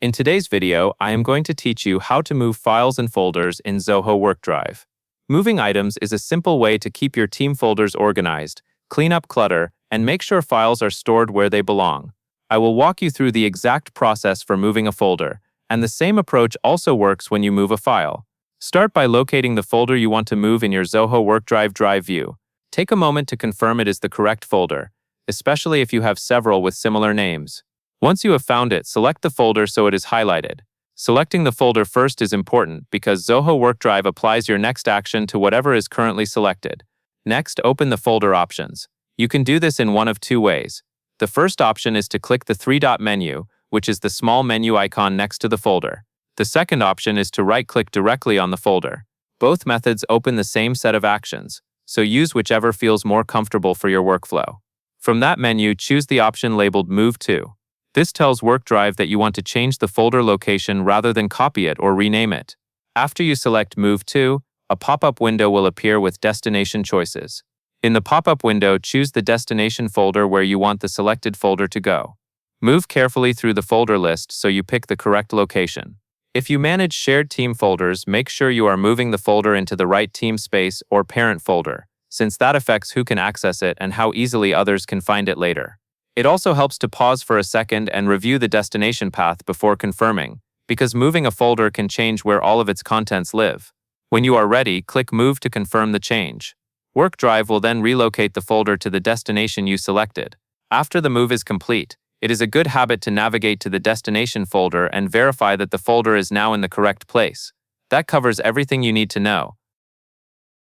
In today's video, I am going to teach you how to move files and folders in Zoho Workdrive. Moving items is a simple way to keep your team folders organized, clean up clutter, and make sure files are stored where they belong. I will walk you through the exact process for moving a folder, and the same approach also works when you move a file. Start by locating the folder you want to move in your Zoho Workdrive drive view. Take a moment to confirm it is the correct folder, especially if you have several with similar names. Once you have found it, select the folder so it is highlighted. Selecting the folder first is important because Zoho Workdrive applies your next action to whatever is currently selected. Next, open the folder options. You can do this in one of two ways. The first option is to click the three-dot menu, which is the small menu icon next to the folder. The second option is to right-click directly on the folder. Both methods open the same set of actions, so use whichever feels more comfortable for your workflow. From that menu, choose the option labeled Move To. This tells Workdrive that you want to change the folder location rather than copy it or rename it. After you select Move To, a pop-up window will appear with destination choices. In the pop-up window, choose the destination folder where you want the selected folder to go. Move carefully through the folder list so you pick the correct location. If you manage shared team folders, make sure you are moving the folder into the right team space or parent folder, since that affects who can access it and how easily others can find it later. It also helps to pause for a second and review the destination path before confirming, because moving a folder can change where all of its contents live. When you are ready, click Move to confirm the change. Workdrive will then relocate the folder to the destination you selected. After the move is complete, it is a good habit to navigate to the destination folder and verify that the folder is now in the correct place. That covers everything you need to know.